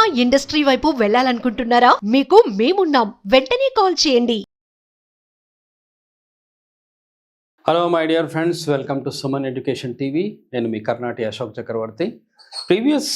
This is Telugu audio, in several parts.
సినిమా ఇండస్ట్రీ వైపు వెళ్ళాలనుకుంటున్నారా? మీకు మేమున్నాం. వెంటనే కాల్ చేయండి. Hello my dear friends, welcome to Suman education TV. నేను మీ కర్ణాటి అశోక్ చక్రవర్తి. ప్రీవియస్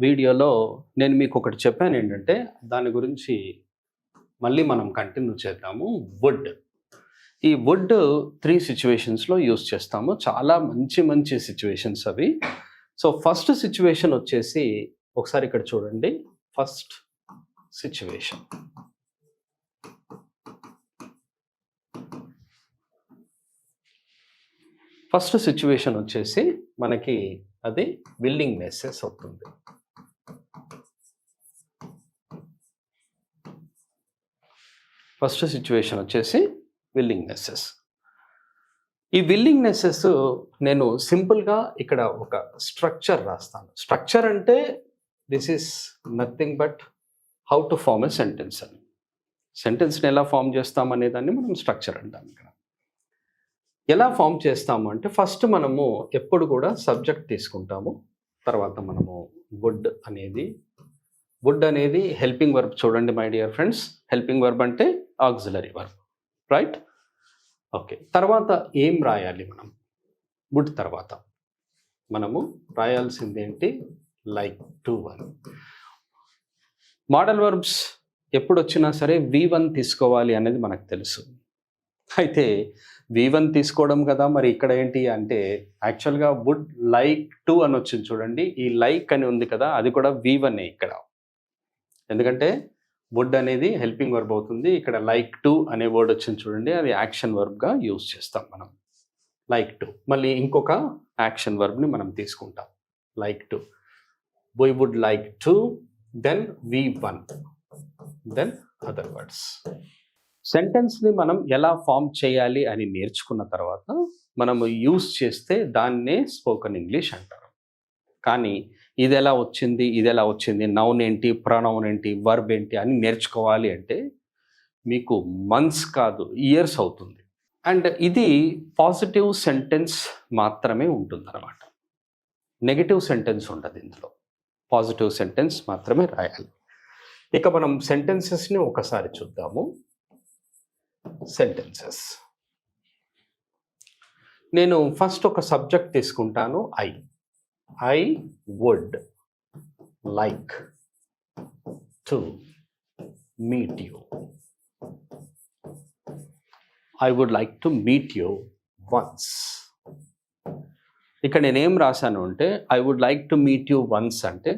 వీడియోలో నేను మీకు ఒకటి చెప్పాను, ఏంటంటే దాని గురించి మళ్ళీ మనం కంటిన్యూ చేద్దాము. వుడ్. ఈ వుడ్ 3 సిచ్యువేషన్స్లో యూస్ చేస్తాము. చాలా మంచి సిచ్యువేషన్స్ అవి. సో ఫస్ట్ సిచ్యువేషన్ వచ్చేసి ఒకసారి ఇక్కడ చూడండి. ఫస్ట్ సిచ్యువేషన్ వచ్చేసి మనకి అది విల్లింగ్నెసెస్ అవుతుంది. ఫస్ట్ సిచ్యువేషన్ వచ్చేసి విల్లింగ్నెసెస్. ఈ విల్లింగ్నెసెస్ నేను సింపుల్గా ఇక్కడ ఒక స్ట్రక్చర్ రాస్తాను. స్ట్రక్చర్ అంటే this is nothing but how to form a sentence అని. సెంటెన్స్ని ఎలా ఫామ్ చేస్తామనే దాన్ని మనం స్ట్రక్చర్ అంటాం. ఇక్కడ ఎలా ఫామ్ చేస్తాము అంటే ఫస్ట్ మనము ఎప్పుడు కూడా సబ్జెక్ట్ తీసుకుంటాము. తర్వాత మనము వుడ్ అనేది హెల్పింగ్ వర్బ్. చూడండి my dear friends, helping verb అంటే ఆక్సిలరీ వర్బ్, రైట్? ఓకే. తర్వాత ఏం రాయాలి మనం? వుడ్ తర్వాత మనము రాయాల్సింది ఏంటి? లైక్ టు అని. మోడల్ వర్బ్స్ ఎప్పుడు వచ్చినా సరే V1 తీసుకోవాలి అనేది మనకు తెలుసు. అయితే V1 తీసుకోవడం కదా, మరి ఇక్కడ ఏంటి అంటే యాక్చువల్గా వుడ్ లైక్ టు అని వచ్చింది చూడండి. ఈ లైక్ అని ఉంది కదా, అది కూడా V1 ఇక్కడ. ఎందుకంటే వుడ్ అనేది హెల్పింగ్ వర్బ్ అవుతుంది. ఇక్కడ లైక్ టు అనే వర్డ్ వచ్చింది చూడండి, అది యాక్షన్ వర్బ్గా యూజ్ చేస్తాం మనం. Like to. మళ్ళీ ఇంకొక యాక్షన్ వర్బ్ని మనం తీసుకుంటాం. Like to, we would like to, then V1, then other words. సెంటెన్స్ని మనం ఎలా ఫామ్ చేయాలి అని నేర్చుకున్న తర్వాత మనము యూజ్ చేస్తే దాన్నే స్పోకెన్ ఇంగ్లీష్ అంటారు. కానీ ఇది ఎలా వచ్చింది, నౌన్ ఏంటి, ప్రొనౌన్ ఏంటి, వర్బ్ ఏంటి అని నేర్చుకోవాలి అంటే మీకు మంత్స్ కాదు, ఇయర్స్ అవుతుంది. అండ్ ఇది పాజిటివ్ సెంటెన్స్ మాత్రమే ఉంటుందన్నమాట. నెగటివ్ సెంటెన్స్ ఉండదు ఇందులో. పాజిటివ్ సెంటెన్స్ మాత్రమే రాయాలి. ఇక మనం సెంటెన్సెస్ని ఒకసారి చూద్దాము. సెంటెన్సెస్. నేను ఫస్ట్ ఒక సబ్జెక్ట్ తీసుకుంటాను. I would like to meet you. I would like to meet you once. ఇక్కడ నేనేం రాశాను అంటే I would like to meet you once అంటే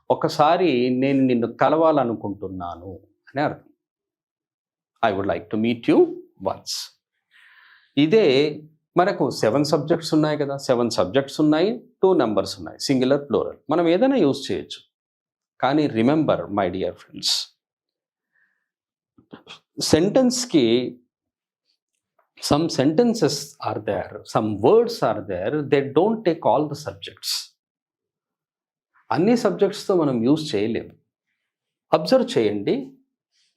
ఒకసారి నేను నిన్ను కలవాలనుకుంటున్నాను అని అర్థం. I would like to meet you once. ఇదే మనకు 7 సబ్జెక్ట్స్ ఉన్నాయి కదా, 7 సబ్జెక్ట్స్ ఉన్నాయి, 2 నెంబర్స్ ఉన్నాయి, సింగులర్ ప్లూరల్. మనం ఏదైనా యూజ్ చేయొచ్చు. కానీ రిమెంబర్ మై డియర్ ఫ్రెండ్స్, సెంటెన్స్కి some sentences are there, some words are there, they don't take all the subjects. అన్ని సబ్జెక్ట్స్తో మనం యూజ్ చేయలేము. అబ్జర్వ్ చేయండి,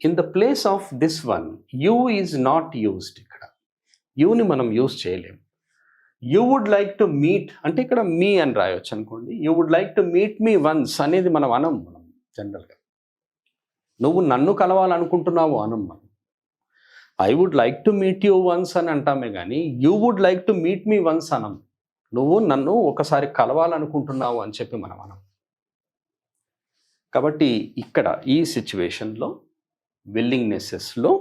in the place of this one you is not used. ఇక్కడ యూని మనం యూజ్ చేయలేము. You would like to meet అంటే ఇక్కడ మీ అని రాయొచ్చు అనుకోండి. You would like to meet me once అనేది మనం జనరల్గా. నువ్వు నన్ను కలవాలనుకుంటున్నావు మనం. I would like to meet you once అని అంటామే కానీ you would like to meet me once అనం. నువ్వు నన్ను ఒకసారి కలవాలనుకుంటున్నావు అని చెప్పి మనం అనం. కాబట్టి ఇక్కడ ఈ సిచ్యువేషన్లో విల్లింగ్నెసెస్లో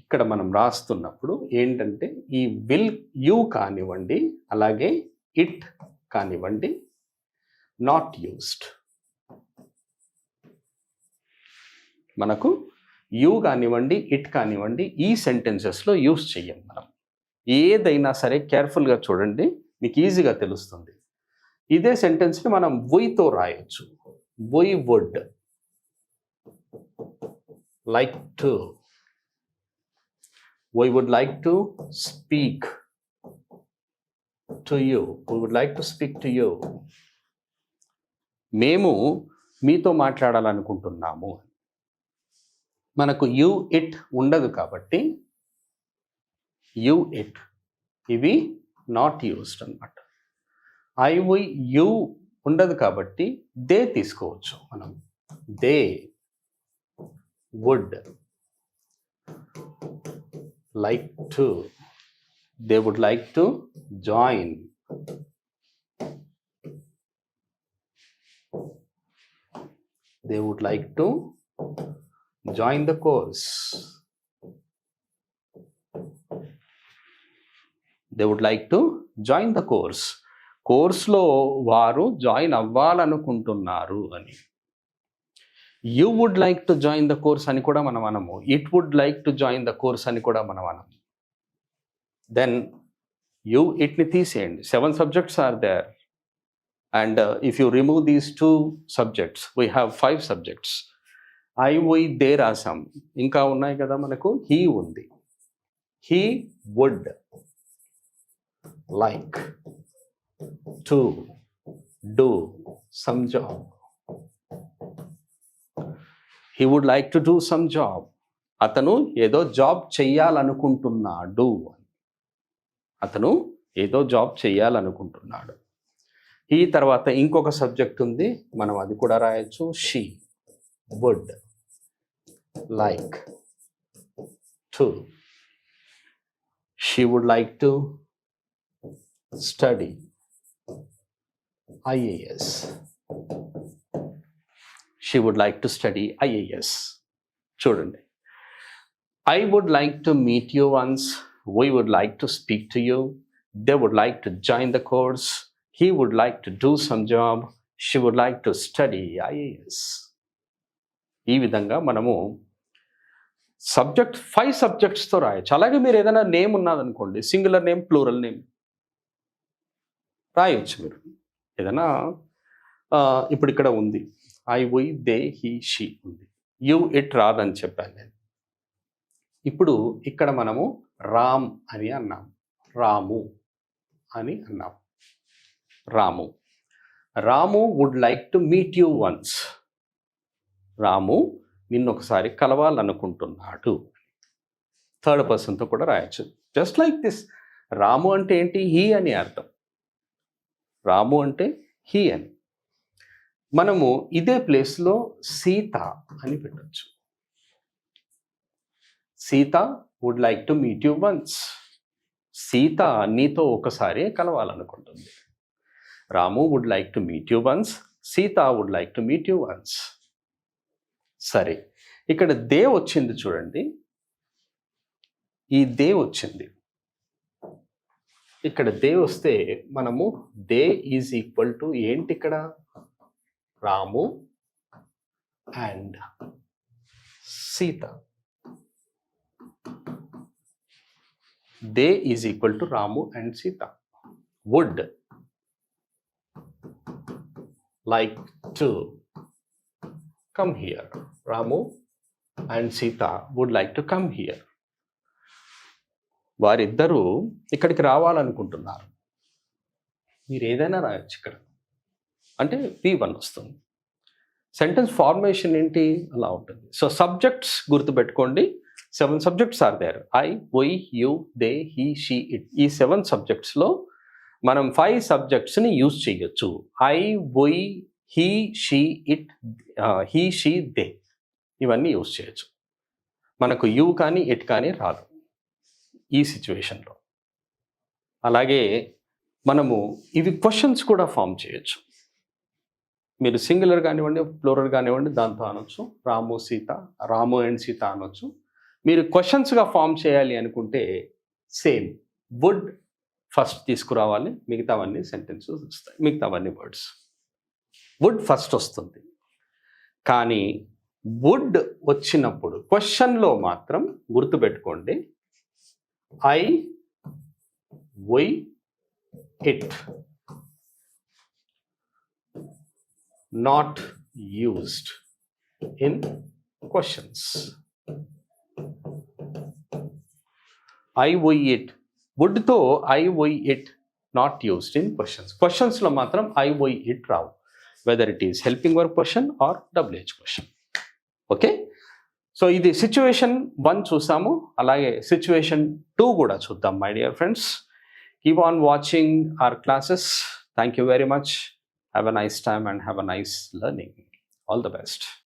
ఇక్కడ మనం రాస్తున్నప్పుడు ఏంటంటే ఈ విల్ యూ కానివ్వండి, అలాగే ఇట్ కానివ్వండి, నాట్ యూస్డ్. మనకు యూ కానివ్వండి, ఇట్ కానివ్వండి, ఈ సెంటెన్సెస్లో యూస్ చెయ్యం మనం. ఏదైనా సరే కేర్ఫుల్గా చూడండి, మీకు ఈజీగా తెలుస్తుంది. ఇదే సెంటెన్స్ని మనం వీతో రాయొచ్చు. We would like to, we would like to speak to you. We would like to speak to you. మేము మీతో మాట్లాడాలనుకుంటున్నాము. మనకు యూ ఇట్ ఉండదు కాబట్టి యూ ఇట్ ఇవి నాట్ యూస్డ్ అన్నమాట. ఐ వి యూ ఉండదు కాబట్టి దే తీసుకోవచ్చు మనం. They would like to, they would like to join, they would like to join the course, they would like to join the course. కోర్స్లో వారు జాయిన్ అవ్వాలనుకుంటున్నారు అని. You would like to join the course అని కూడా మనం అనము. It would like to join the course అని కూడా మనం అనము. దెన్ యూ ఇట్ని తీసేయండి. 7 subjects are there. And if you remove these 2 subjects, we have 5 subjects. I, we, they రాసాం. ఇంకా ఉన్నాయి కదా మనకు. he ఉంది. he would like to do some job. he would like to do some job. అతను ఏదో జాబ్ చెయ్యాలనుకుంటున్నాడు. అతను ఏదో జాబ్ చెయ్యాలనుకుంటున్నాడు. ఈ తర్వాత ఇంకొక సబ్జెక్ట్ ఉంది, మనం అది కూడా రాయొచ్చు. She would like to, she would like to study IAS, she would like to study IAS. చూడండి, I would like to meet you once, we would like to speak to you, they would like to join the course, he would like to do some job, she would like to study IAS. ఈ విధంగా మనము సబ్జెక్ట్ 5 సబ్జెక్ట్స్తో రాయొచ్చు. అలాగే మీరు ఏదైనా నేమ్ ఉన్నదనుకోండి, సింగులర్ నేమ్, ప్లూరల్ నేమ్ రాయొచ్చు. మీరు ఏదైనా ఇప్పుడు ఇక్కడ ఉంది I, we, they, he, she ఉంది. యు, ఇట్ రాదని చెప్పాను నేను. ఇప్పుడు ఇక్కడ మనము రామ్ అని అన్నాం, రాము అని అన్నాం. Ramu, Ramu would like to meet you once. Ramu నిన్నొకసారి కలవాలనుకుంటున్నాడు. 3rd పర్సన్తో కూడా రాయొచ్చు. Just like this. రాము అంటే ఏంటి? హీ అని అర్థం. రాము అంటే హీ అని. మనము ఇదే ప్లేస్లో సీత అని పెట్టచ్చు. Sita would like to meet you once. Sita నీతో ఒకసారి కలవాలనుకుంటుంది. Ramu would like to meet you once, Sita would like to meet you once. సరే, ఇక్కడ దే వచ్చింది చూడండి. ఈ దే వచ్చింది. ఇక్కడ దే వస్తే మనము దే ఈజ్ ఈక్వల్ టు ఏంటి? ఇక్కడ Ramu and Sita. They is equal to Ramu and Sita. Would like to come here. Ramu and Sita would like to come here. వారిద్దరూ ఇక్కడికి రావాలనుకుంటున్నారు. మీరు ఏదైనా రాయొచ్చు ఇక్కడ. అంటే V1 వస్తుంది. సెంటెన్స్ ఫార్మేషన్ ఏంటి? అలా ఉంటుంది. సో సబ్జెక్ట్స్ గుర్తుపెట్టుకోండి. 7 subjects are there. I, we, you, they, he, she, it. ఈ 7 subjectsలో మనం 5 సబ్జెక్ట్స్ని యూజ్ చేయొచ్చు. I, we, he, she, it, he, she, they, ఇవన్నీ యూజ్ చేయొచ్చు. మనకు యూ కానీ ఇట్ కానీ రాదు ఈ సిచ్యువేషన్లో. అలాగే మనము ఇవి క్వశ్చన్స్ కూడా ఫామ్ చేయొచ్చు. మీరు సింగులర్ కానివ్వండి, ప్లూరల్ కానివ్వండి, దాంతో అనొచ్చు. రాము, సీత, రాము అండ్ సీత అనొచ్చు. మీరు క్వశ్చన్స్గా ఫామ్ చేయాలి అనుకుంటే సేమ్ వుడ్ ఫస్ట్ తీసుకురావాలి, మిగతావన్నీ సెంటెన్సెస్ వస్తాయి, మిగతావన్నీ వర్డ్స్. వుడ్ ఫస్ట్ వస్తుంది. కానీ వుడ్ వచ్చినప్పుడు క్వశ్చన్లో మాత్రం గుర్తుపెట్టుకోండి, I, why, it not used in questions. I, why, it వుడ్తో I, why, it not used in questions. క్వశ్చన్స్లో మాత్రం ఐ, వై, ఇట్ రావు, whether it is helping work question or WH question. Okay, so ఇది సిచ్యువేషన్ 1 చూసాము. అలాగే సిచ్యువేషన్ 2 కూడా చూద్దాం. My dear friends, keep on watching our classes. Thank you very much. Have a nice time and have a nice learning. All the best.